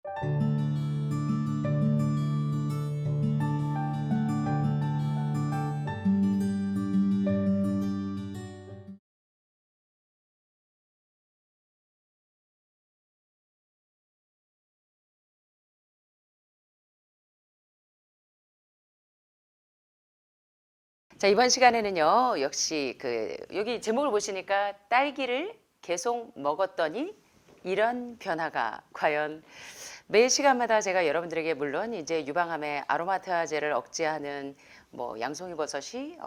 자, 이번 시간에는요, 역시 여기 제목을 보시니까 딸기를 계속 먹었더니 이런 변화가 과연 매 시간마다 제가 여러분들에게 물론 이제 유방암의 아로마테아제를 억제하는 뭐 양송이 버섯이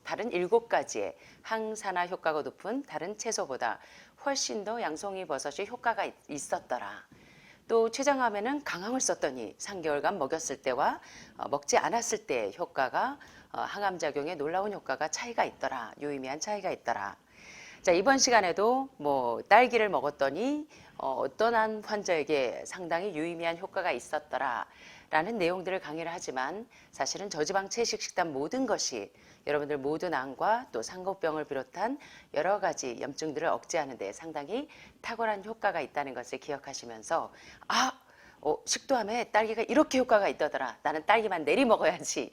다른 7가지의 항산화 효과가 높은 다른 채소보다 훨씬 더 양송이 버섯이 효과가 있었더라. 또 췌장암에는 강황을 썼더니 3개월간 먹였을 때와 먹지 않았을 때의 효과가 항암 작용에 놀라운 효과가 차이가 있더라. 유의미한 차이가 있더라. 자, 이번 시간에도 뭐 딸기를 먹었더니 어떤 한 환자에게 상당히 유의미한 효과가 있었더라 라는 내용들을 강의를 하지만 사실은 저지방 채식 식단 모든 것이 여러분들 모든 암과 또 상고병을 비롯한 여러 가지 염증들을 억제하는 데 상당히 탁월한 효과가 있다는 것을 기억하시면서 식도암에 딸기가 이렇게 효과가 있더더라. 나는 딸기만 내리 먹어야지.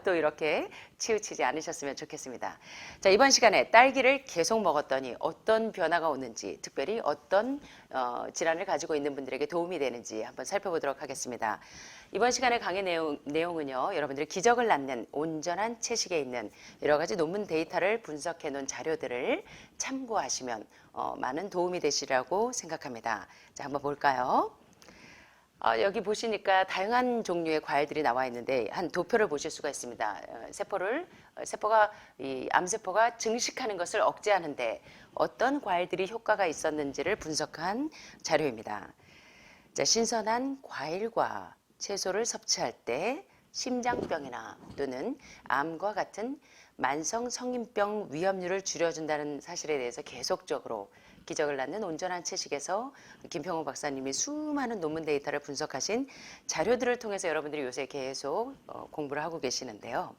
또 이렇게 치우치지 않으셨으면 좋겠습니다. 자, 이번 시간에 딸기를 계속 먹었더니 어떤 변화가 오는지, 특별히 어떤 질환을 가지고 있는 분들에게 도움이 되는지 한번 살펴보도록 하겠습니다. 이번 시간의 강의 내용은요, 여러분들이 기적을 낳는 온전한 채식에 있는 여러 가지 논문 데이터를 분석해 놓은 자료들을 참고하시면 많은 도움이 되시라고 생각합니다. 자, 한번 볼까요? 여기 보시니까 다양한 종류의 과일들이 나와 있는데 한 도표를 보실 수가 있습니다. 세포가 이 암세포가 증식하는 것을 억제하는데 어떤 과일들이 효과가 있었는지를 분석한 자료입니다. 자, 신선한 과일과 채소를 섭취할 때 심장병이나 또는 암과 같은 만성 성인병 위험률을 줄여준다는 사실에 대해서 계속적으로 기적을 낳는 온전한 채식에서 김평호 박사님이 수많은 논문 데이터를 분석하신 자료들을 통해서 여러분들이 요새 계속 공부를 하고 계시는데요.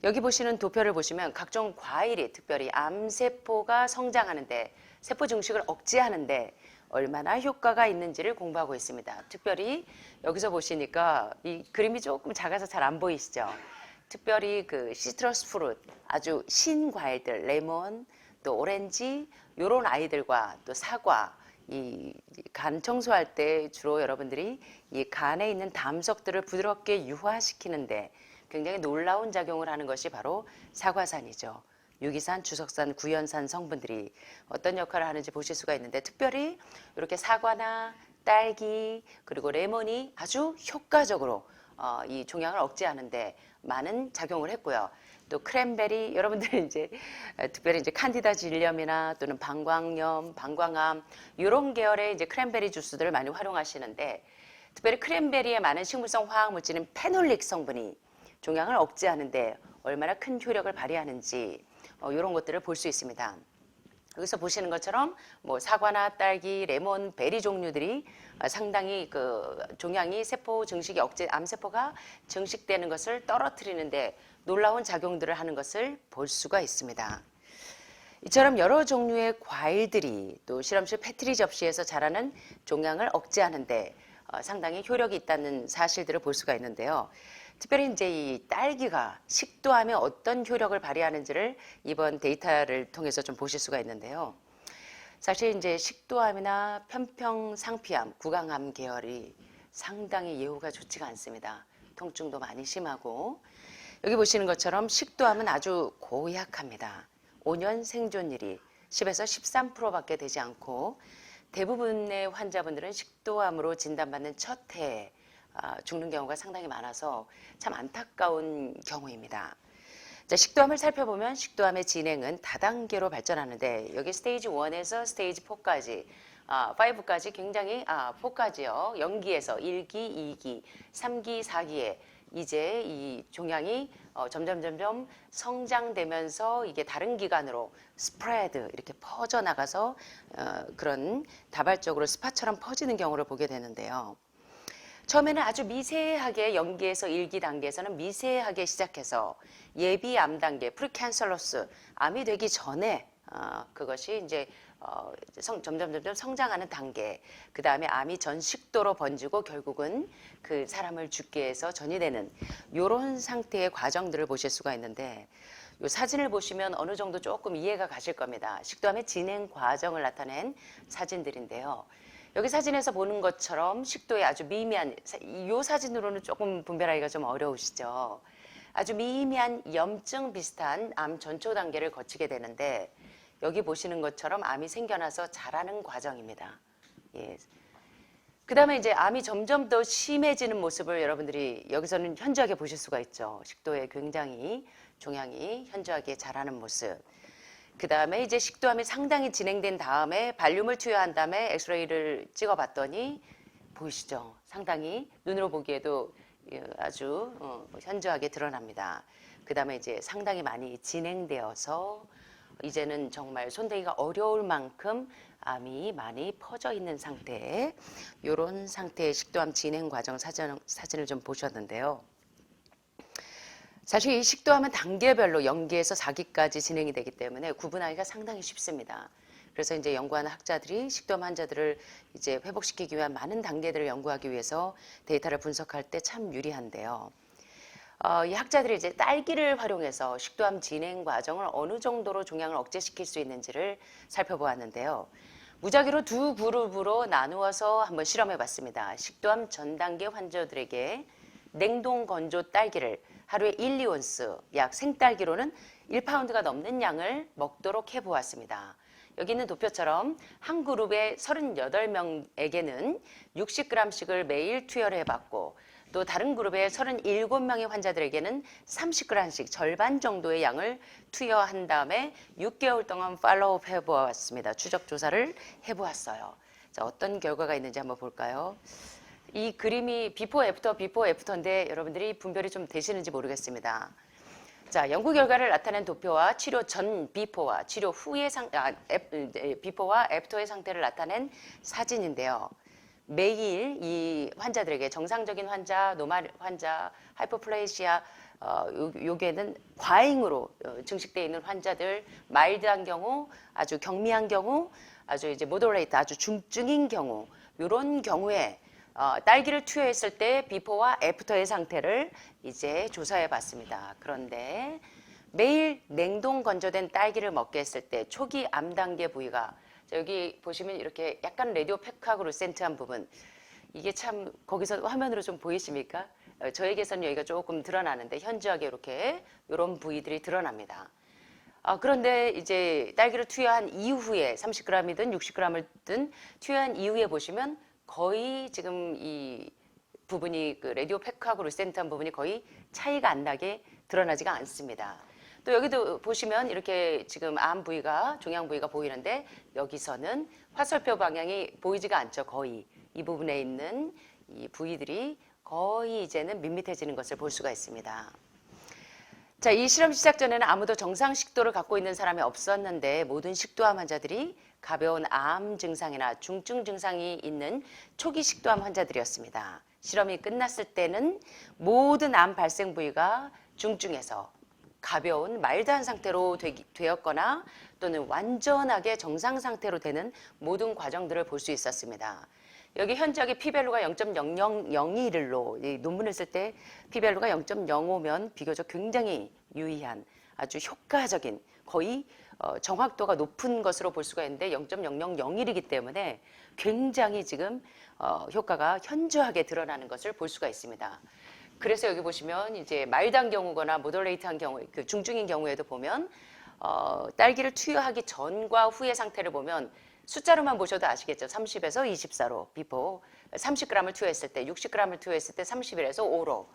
여기 보시는 도표를 보시면 각종 과일이 특별히 암세포가 성장하는데 세포 증식을 억제하는데 얼마나 효과가 있는지를 공부하고 있습니다. 특별히 여기서 보시니까 이 그림이 조금 작아서 잘 안 보이시죠? 특별히 그 시트러스 프루트, 아주 신 과일들, 레몬, 또 오렌지, 요런 아이들과 또 사과, 이 간 청소할 때 주로 여러분들이 이 간에 있는 담석들을 부드럽게 유화시키는데 굉장히 놀라운 작용을 하는 것이 바로 사과산이죠. 유기산, 주석산, 구연산 성분들이 어떤 역할을 하는지 보실 수가 있는데 특별히 이렇게 사과나 딸기 그리고 레몬이 아주 효과적으로 이 종양을 억제하는데 많은 작용을 했고요. 또 크랜베리 여러분들 이제 특별히 이제 칸디다 질염이나 또는 방광염, 방광암 이런 계열의 이제 크랜베리 주스들을 많이 활용하시는데 특별히 크랜베리에 많은 식물성 화학 물질인 페놀릭 성분이 종양을 억제하는데 얼마나 큰 효력을 발휘하는지 이런 것들을 볼 수 있습니다. 여기서 보시는 것처럼 뭐 사과나 딸기, 레몬, 베리 종류들이 상당히 그 종양이 세포 증식이 암세포가 증식되는 것을 떨어뜨리는데 놀라운 작용들을 하는 것을 볼 수가 있습니다. 이처럼 여러 종류의 과일들이 또 실험실 패트리 접시에서 자라는 종양을 억제하는데 상당히 효력이 있다는 사실들을 볼 수가 있는데요. 특별히 이제 이 딸기가 식도암에 어떤 효력을 발휘하는지를 이번 데이터를 통해서 좀 보실 수가 있는데요. 사실 이제 식도암이나 편평상피암, 구강암 계열이 상당히 예후가 좋지가 않습니다. 통증도 많이 심하고 여기 보시는 것처럼 식도암은 아주 고약합니다. 5년 생존율이 10에서 13%밖에 되지 않고 대부분의 환자분들은 식도암으로 진단받는 첫 해에 죽는 경우가 상당히 많아서 참 안타까운 경우입니다. 자, 식도암을 살펴보면 식도암의 진행은 다단계로 발전하는데 여기 스테이지 1에서 스테이지 4까지 5까지 굉장히 4까지요. 0기에서 1기, 2기, 3기, 4기에 이제 이 종양이 점점 성장되면서 이게 다른 기관으로 스프레드 이렇게 퍼져나가서 그런 다발적으로 스파처럼 퍼지는 경우를 보게 되는데요. 처음에는 아주 미세하게 0기에서 1기 단계에서는 미세하게 시작해서 예비 암 단계 프리캔설러스 암이 되기 전에 그것이 이제 점점 성장하는 단계, 그 다음에 암이 전 식도로 번지고 결국은 그 사람을 죽게 해서 전이되는 이런 상태의 과정들을 보실 수가 있는데, 이 사진을 보시면 어느 정도 조금 이해가 가실 겁니다. 식도암의 진행 과정을 나타낸 사진들인데요. 여기 사진에서 보는 것처럼 식도에 아주 미미한, 이 사진으로는 조금 분별하기가 좀 어려우시죠. 아주 미미한 염증 비슷한 암 전초 단계를 거치게 되는데, 여기 보시는 것처럼 암이 생겨나서 자라는 과정입니다. 예. 그 다음에 이제 암이 점점 더 심해지는 모습을 여러분들이 여기서는 현저하게 보실 수가 있죠. 식도에 굉장히 종양이 현저하게 자라는 모습. 그 다음에 이제 식도암이 상당히 진행된 다음에 발륨을 투여한 다음에 엑스레이를 찍어봤더니 보이시죠? 상당히 눈으로 보기에도 아주 현저하게 드러납니다. 그 다음에 이제 상당히 많이 진행되어서 이제는 정말 손대기가 어려울 만큼 암이 많이 퍼져 있는 상태, 이런 상태의 식도암 진행 과정 사진을 좀 보셨는데요. 사실 이 식도암은 단계별로 0기에서 4기까지 진행이 되기 때문에 구분하기가 상당히 쉽습니다. 그래서 이제 연구하는 학자들이 식도암 환자들을 이제 회복시키기 위한 많은 단계들을 연구하기 위해서 데이터를 분석할 때 참 유리한데요. 이 학자들이 이제 딸기를 활용해서 식도암 진행 과정을 어느 정도로 종양을 억제시킬 수 있는지를 살펴보았는데요. 무작위로 두 그룹으로 나누어서 한번 실험해 봤습니다. 식도암 전 단계 환자들에게 냉동 건조 딸기를 하루에 1, 2온스, 약 생딸기로는 1파운드가 넘는 양을 먹도록 해보았습니다. 여기 있는 도표처럼 한 그룹의 38명에게는 60g씩을 매일 투여를 해봤고, 또 다른 그룹의 37명의 환자들에게는 30g씩 절반 정도의 양을 투여한 다음에 6개월 동안 팔로우업 해보았습니다. 추적 조사를 해보았어요. 자, 어떤 결과가 있는지 한번 볼까요? 이 그림이 비포 애프터인데 여러분들이 분별이 좀 되시는지 모르겠습니다. 자, 연구 결과를 나타낸 도표와 치료 전 비포와 치료 후의 비포와 애프터의 상태를 나타낸 사진인데요. 매일 이 환자들에게 정상적인 환자, 노말 환자, 하이퍼플레이시아, 요게는 과잉으로 증식되어 있는 환자들, 마일드한 경우, 아주 경미한 경우, 아주 이제 모더레이트, 아주 중증인 경우, 이런 경우에 딸기를 투여했을 때 비포와 애프터의 상태를 이제 조사해 봤습니다. 그런데 매일 냉동 건조된 딸기를 먹게 했을 때 초기 암 단계 부위가, 여기 보시면 이렇게 약간 라디오 페카그루센트한 부분, 이게 참 거기서 화면으로 좀 보이십니까? 저에게서는 여기가 조금 드러나는데 현저하게 이렇게 이런 부위들이 드러납니다. 그런데 이제 딸기를 투여한 이후에 30g이든 60g이든 투여한 이후에 보시면 거의 지금 이 부분이 그 라디오 페카그루센트한 부분이 거의 차이가 안 나게 드러나지가 않습니다. 또 여기도 보시면 이렇게 지금 암 부위가, 종양 부위가 보이는데 여기서는 화살표 방향이 보이지가 않죠. 거의 이 부분에 있는 이 부위들이 거의 이제는 밋밋해지는 것을 볼 수가 있습니다. 자, 이 실험 시작 전에는 아무도 정상 식도를 갖고 있는 사람이 없었는데 모든 식도암 환자들이 가벼운 암 증상이나 중증 증상이 있는 초기 식도암 환자들이었습니다. 실험이 끝났을 때는 모든 암 발생 부위가 중증에서 가벼운 마일드한 상태로 되었거나 또는 완전하게 정상 상태로 되는 모든 과정들을 볼 수 있었습니다. 여기 현저하게 P밸류가 0.0001로 논문을 쓸 때 P밸류가 0.05면 비교적 굉장히 유의한 아주 효과적인 거의 정확도가 높은 것으로 볼 수가 있는데 0.0001이기 때문에 굉장히 지금 효과가 현저하게 드러나는 것을 볼 수가 있습니다. 그래서 여기 보시면 이제 마일드한 경우거나 모더레이트한 경우, 그 중증인 경우에도 보면 딸기를 투여하기 전과 후의 상태를 보면 숫자로만 보셔도 아시겠죠. 30에서 24로 비포, 30g을 투여했을 때, 60g을 투여했을 때 31에서 5로,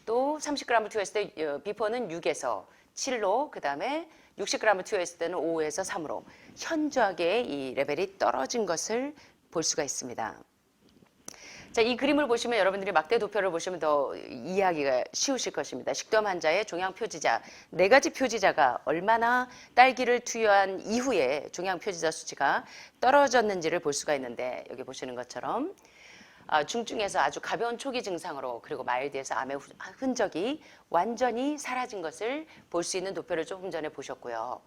또 30g을 투여했을 때 비포는 6에서 7로, 그 다음에 60g을 투여했을 때는 5에서 3으로 현저하게 이 레벨이 떨어진 것을 볼 수가 있습니다. 자, 이 그림을 보시면 여러분들이 막대 도표를 보시면 더 이해하기가 쉬우실 것입니다. 식도암 환자의 종양 표지자, 4가지 표지자가 얼마나 딸기를 투여한 이후에 종양 표지자 수치가 떨어졌는지를 볼 수가 있는데 여기 보시는 것처럼 중증에서 아주 가벼운 초기 증상으로 그리고 마일드에서 암의 흔적이 완전히 사라진 것을 볼 수 있는 도표를 조금 전에 보셨고요.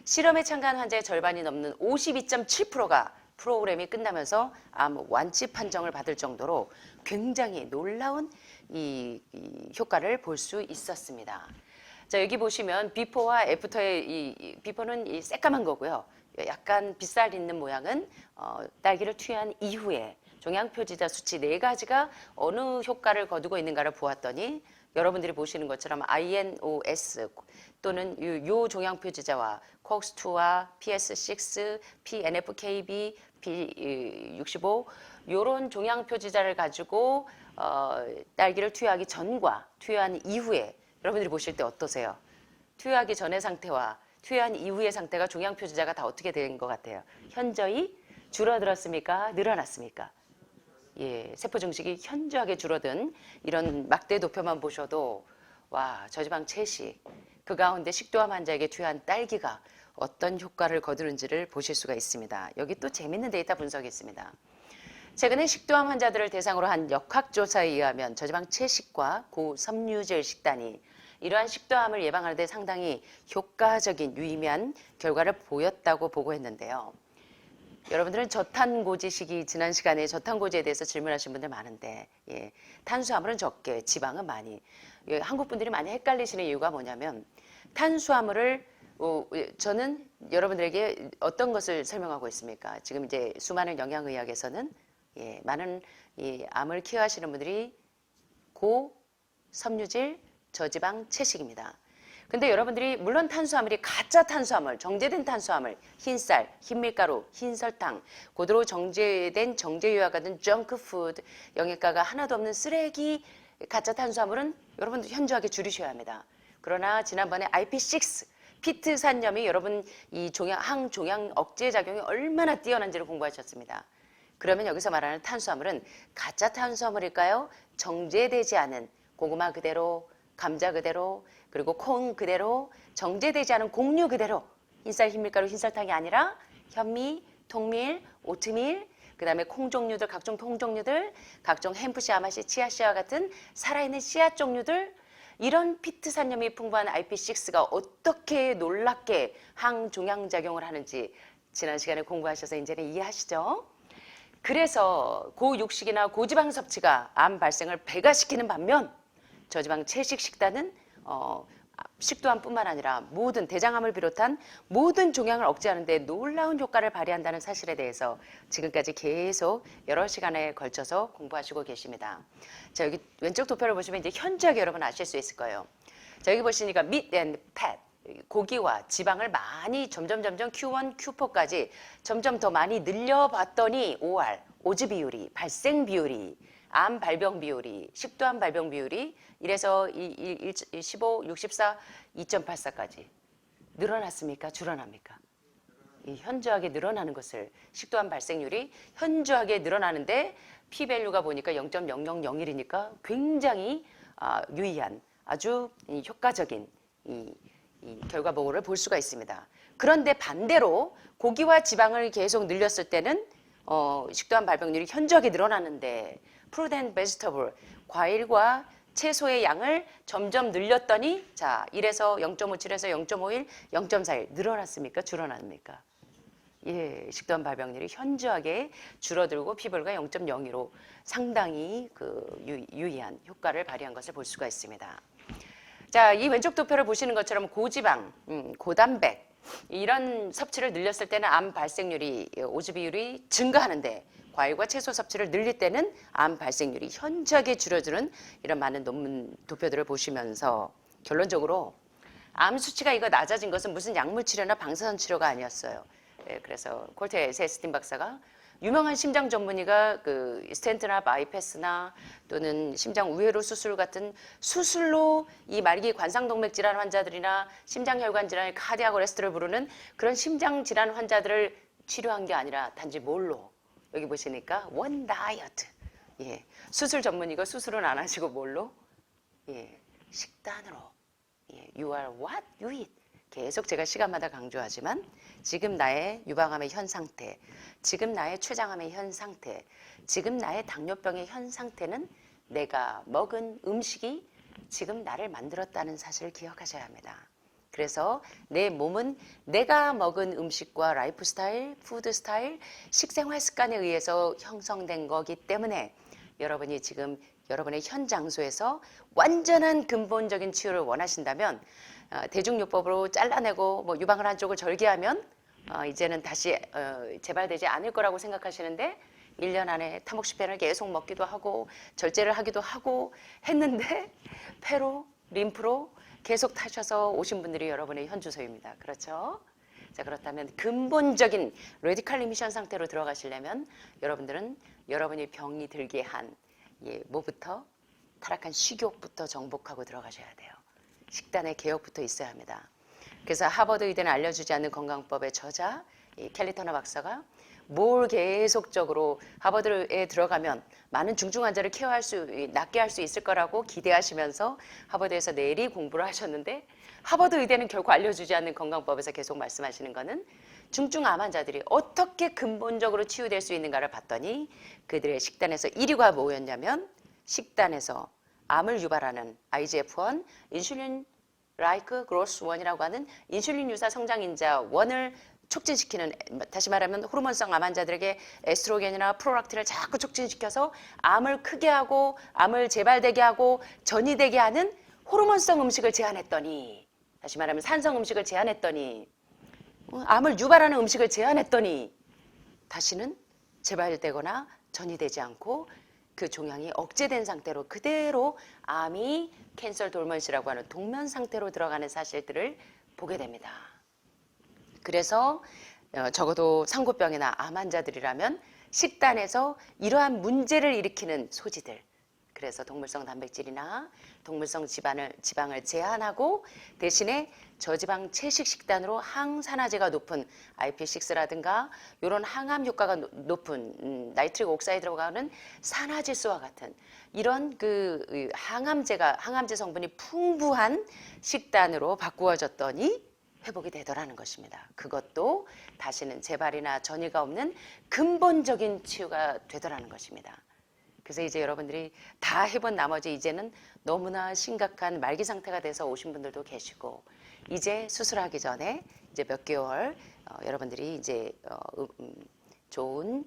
실험에 참가한 환자의 절반이 넘는 52.7%가 프로그램이 끝나면서 암 완치 판정을 받을 정도로 굉장히 놀라운 이 효과를 볼 수 있었습니다. 자, 여기 보시면 비포와 애프터의 이 비포는 이 새까만 거고요. 약간 빗살 있는 모양은 딸기를 투여한 이후에 종양표지자 수치 4가지가 어느 효과를 거두고 있는가를 보았더니 여러분들이 보시는 것처럼 INOS 또는 요 종양표지자와 COX2와 PS6, PNFKB, P65 요런 종양표지자를 가지고 딸기를 투여하기 전과 투여한 이후에 여러분들이 보실 때 어떠세요? 투여하기 전의 상태와 투여한 이후의 상태가 종양표지자가 다 어떻게 된 것 같아요? 현저히 줄어들었습니까? 늘어났습니까? 예, 세포 증식이 현저하게 줄어든 이런 막대 도표만 보셔도 와, 저지방 채식 그 가운데 식도암 환자에게 투여한 딸기가 어떤 효과를 거두는지를 보실 수가 있습니다. 여기 또 재밌는 데이터 분석이 있습니다. 최근에 식도암 환자들을 대상으로 한 역학조사에 의하면 저지방 채식과 고섬유질 식단이 이러한 식도암을 예방하는 데 상당히 효과적인 유의미한 결과를 보였다고 보고했는데요. 여러분들은 저탄고지식이 지난 시간에 저탄고지에 대해서 질문하신 분들 많은데 예, 탄수화물은 적게 지방은 많이 예, 한국 분들이 많이 헷갈리시는 이유가 뭐냐면 탄수화물을 저는 여러분들에게 어떤 것을 설명하고 있습니까? 지금 이제 수많은 영양의학에서는 예, 많은 암을 케어하시는 분들이 고섬유질 저지방 채식입니다. 근데 여러분들이 물론 탄수화물이 가짜 탄수화물, 정제된 탄수화물, 흰쌀, 흰밀가루, 흰설탕, 고도로 정제된 정제유와 같은 정크푸드, 영양가가 하나도 없는 쓰레기 가짜 탄수화물은 여러분들 현저하게 줄이셔야 합니다. 그러나 지난번에 IP6, 피트산염이 여러분 이 항종양 억제 작용이 얼마나 뛰어난지를 공부하셨습니다. 그러면 여기서 말하는 탄수화물은 가짜 탄수화물일까요? 정제되지 않은 고구마 그대로, 감자 그대로, 그리고 콩 그대로, 정제되지 않은 곡류 그대로, 흰쌀, 흰밀가루, 흰설탕이 아니라 현미, 통밀, 오트밀, 그 다음에 콩 종류들, 각종 통 종류들, 각종 햄프씨, 아마씨, 치아씨와 같은 살아있는 씨앗 종류들, 이런 피트산염이 풍부한 IP6가 어떻게 놀랍게 항종양작용을 하는지 지난 시간에 공부하셔서 이제는 이해하시죠? 그래서 고육식이나 고지방 섭취가 암 발생을 배가시키는 반면 저지방 채식 식단은 식도암뿐만 아니라 모든 대장암을 비롯한 모든 종양을 억제하는 데 놀라운 효과를 발휘한다는 사실에 대해서 지금까지 계속 여러 시간에 걸쳐서 공부하시고 계십니다. 자, 여기 왼쪽 도표를 보시면 이제 현저하게 여러분 아실 수 있을 거예요. 자, 여기 보시니까 meat and fat, 고기와 지방을 많이 점점 Q1, Q4까지 점점 더 많이 늘려봤더니 OR, 오즈 비율이, 발생 비율이, 암 발병 비율이, 식도암 발병 비율이 이래서 15, 64, 2.84까지 늘어났습니까? 줄어납니까? 이 현저하게 늘어나는 것을 식도암 발생률이 현저하게 늘어나는데 P-밸류가 보니까 0.0001이니까 굉장히 유의한 아주 효과적인 이 결과 보고를 볼 수가 있습니다. 그런데 반대로 고기와 지방을 계속 늘렸을 때는 식도암 발병률이 현저하게 늘어나는데 fruit and vegetable, 과일과 채소의 양을 점점 늘렸더니 자 1에서 0.57에서 0.51, 0.41 늘어났습니까? 줄어났습니까? 예, 식도암 발병률이 현저하게 줄어들고 P-밸류가 0.02로 상당히 유의한 효과를 발휘한 것을 볼 수가 있습니다. 자, 이 왼쪽 도표를 보시는 것처럼 고지방, 고단백 이런 섭취를 늘렸을 때는 암 발생률이 오즈 비율이 증가하는데 과일과 채소 섭취를 늘릴 때는 암 발생률이 현저하게 줄어드는 이런 많은 논문 도표들을 보시면서 결론적으로 암 수치가 이거 낮아진 것은 무슨 약물 치료나 방사선 치료가 아니었어요. 예, 그래서 콜테 세스틴 박사가 유명한 심장 전문의가 그 스텐트나 바이패스나 또는 심장 우회로 수술 같은 수술로 이 말기 관상동맥 질환 환자들이나 심장혈관 질환, 카디악 어레스트를 부르는 그런 심장 질환 환자들을 치료한 게 아니라 단지 뭘로? 여기 보시니까 원 다이어트. 예. 수술 전문의가 수술은 안 하시고 뭘로? 예. 식단으로. 예. You are what you eat. 계속 제가 시간마다 강조하지만 지금 나의 유방암의 현 상태, 지금 나의 췌장암의 현 상태, 지금 나의 당뇨병의 현 상태는 내가 먹은 음식이 지금 나를 만들었다는 사실을 기억하셔야 합니다. 그래서 내 몸은 내가 먹은 음식과 라이프 스타일, 푸드 스타일, 식생활 습관에 의해서 형성된 거기 때문에 여러분이 지금 여러분의 현 장소에서 완전한 근본적인 치유를 원하신다면 대중요법으로 잘라내고 뭐 유방을 한쪽을 절개하면 이제는 다시 재발되지 않을 거라고 생각하시는데 1년 안에 타목시펜을 계속 먹기도 하고 절제를 하기도 하고 했는데 폐로, 림프로 계속 타셔서 오신 분들이 여러분의 현 주소입니다. 그렇죠? 자, 그렇다면 근본적인 레디칼 리미션 상태로 들어가시려면 여러분들은 여러분이 병이 들게 한 뭐부터? 타락한 식욕부터 정복하고 들어가셔야 돼요. 식단의 개혁부터 있어야 합니다. 그래서 하버드 의대는 알려주지 않는 건강법의 저자 켈리 터너 박사가 뭘 계속적으로 하버드에 들어가면 많은 중증 환자를 낫게 할 수 있을 거라고 기대하시면서 하버드에서 내리 공부를 하셨는데 하버드 의대는 결코 알려주지 않는 건강법에서 계속 말씀하시는 거는 중증 암 환자들이 어떻게 근본적으로 치유될 수 있는가를 봤더니 그들의 식단에서 1위가 뭐였냐면 식단에서 암을 유발하는 IGF-1, 인슐린 라이크 그로스 1이라고 하는 인슐린 유사 성장인자 1을 촉진시키는, 다시 말하면 호르몬성 암 환자들에게 에스트로겐이나 프로락틴을 자꾸 촉진시켜서 암을 크게 하고 암을 재발되게 하고 전이되게 하는 호르몬성 음식을 제한했더니, 다시 말하면 산성 음식을 제한했더니, 암을 유발하는 음식을 제한했더니 다시는 재발되거나 전이되지 않고 그 종양이 억제된 상태로 그대로 암이 캔서 돌먼시라고 하는 동면 상태로 들어가는 사실들을 보게 됩니다. 그래서 적어도 상고병이나 암 환자들이라면 식단에서 이러한 문제를 일으키는 소지들, 그래서 동물성 단백질이나 동물성 지방을 제한하고 대신에 저지방 채식 식단으로 항산화제가 높은 IP6라든가 이런 항암 효과가 높은 나이트릭 옥사이드라고 하는 산화질소와 같은 이런 그 항암제 성분이 풍부한 식단으로 바꾸어졌더니 회복이 되더라는 것입니다. 그것도 다시는 재발이나 전이가 없는 근본적인 치유가 되더라는 것입니다. 그래서 이제 여러분들이 다 해본 나머지 이제는 너무나 심각한 말기 상태가 돼서 오신 분들도 계시고 이제 수술하기 전에 이제 몇 개월 여러분들이 이제 좋은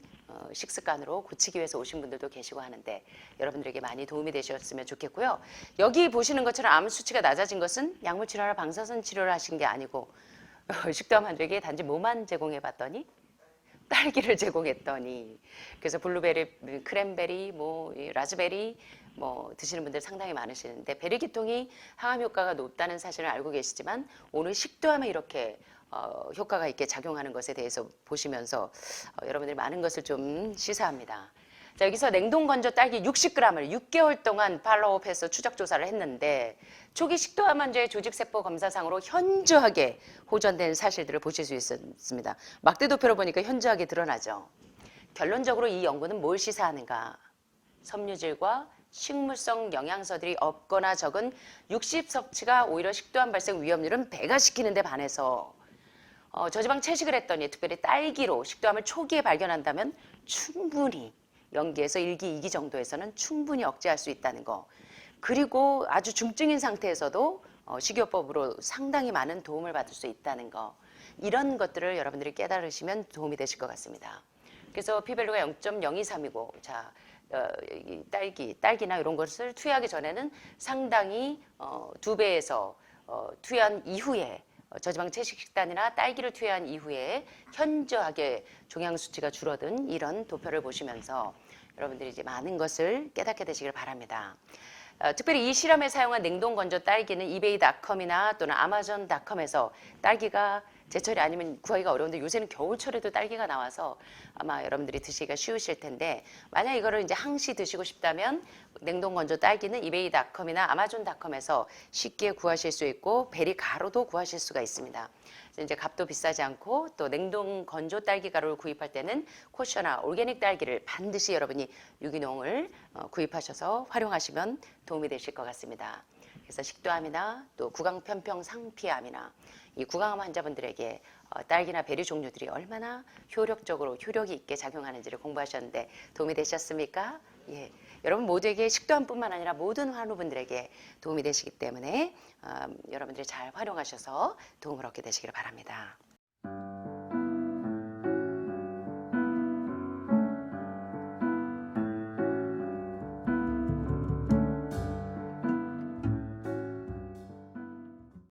식습관으로 고치기 위해서 오신 분들도 계시고 하는데 여러분들에게 많이 도움이 되셨으면 좋겠고요. 여기 보시는 것처럼 암 수치가 낮아진 것은 약물 치료나 방사선 치료를 하신 게 아니고 식도암 환자에게 단지 뭐만 제공해 봤더니 딸기를 제공했더니, 그래서 블루베리, 크랜베리, 라즈베리 드시는 분들 상당히 많으시는데 베리기통이 항암 효과가 높다는 사실을 알고 계시지만 오늘 식도암에 이렇게 효과가 있게 작용하는 것에 대해서 보시면서 여러분들이 많은 것을 좀 시사합니다. 자, 여기서 냉동 건조 딸기 60g을 6개월 동안 팔로우업해서 추적 조사를 했는데 초기 식도암 환자의 조직세포 검사상으로 현저하게 호전된 사실들을 보실 수 있었습니다. 막대도표로 보니까 현저하게 드러나죠. 결론적으로 이 연구는 뭘 시사하는가? 섬유질과 식물성 영양소들이 없거나 적은 육식 섭취가 오히려 식도암 발생 위험률은 배가시키는 데 반해서 저지방 채식을 했더니 특별히 딸기로 식도암을 초기에 발견한다면 충분히 0기에서 1기, 2기 정도에서는 충분히 억제할 수 있다는 거. 그리고 아주 중증인 상태에서도 식이요법으로 상당히 많은 도움을 받을 수 있다는 거. 이런 것들을 여러분들이 깨달으시면 도움이 되실 것 같습니다. 그래서 P밸류가 0.023이고 자, 딸기나 이런 것을 투여하기 전에는 상당히 2배에서 투여한 이후에 저지방 채식 식단이나 딸기를 투여한 이후에 현저하게 종양 수치가 줄어든 이런 도표를 보시면서 여러분들이 이제 많은 것을 깨닫게 되시길 바랍니다. 특별히 이 실험에 사용한 냉동 건조 딸기는 이베이닷컴이나 또는 아마존닷컴에서 딸기가 제철이 아니면 구하기가 어려운데 요새는 겨울철에도 딸기가 나와서 아마 여러분들이 드시기가 쉬우실 텐데 만약 이거를 이제 항시 드시고 싶다면 냉동 건조 딸기는 이베이닷컴이나 아마존닷컴에서 쉽게 구하실 수 있고 베리 가루도 구하실 수가 있습니다. 이제 값도 비싸지 않고 또 냉동 건조 딸기 가루를 구입할 때는 코셔나 올게닉 딸기를 반드시 여러분이 유기농을 구입하셔서 활용하시면 도움이 되실 것 같습니다. 그래서 식도암이나 또 구강편평 상피암이나 이 구강암 환자분들에게 딸기나 베리 종류들이 얼마나 효력이 있게 작용하는지를 공부하셨는데 도움이 되셨습니까? 예. 여러분 모두에게 식도암뿐만 아니라 모든 환우분들에게 도움이 되시기 때문에 여러분들이 잘 활용하셔서 도움을 얻게 되시기를 바랍니다.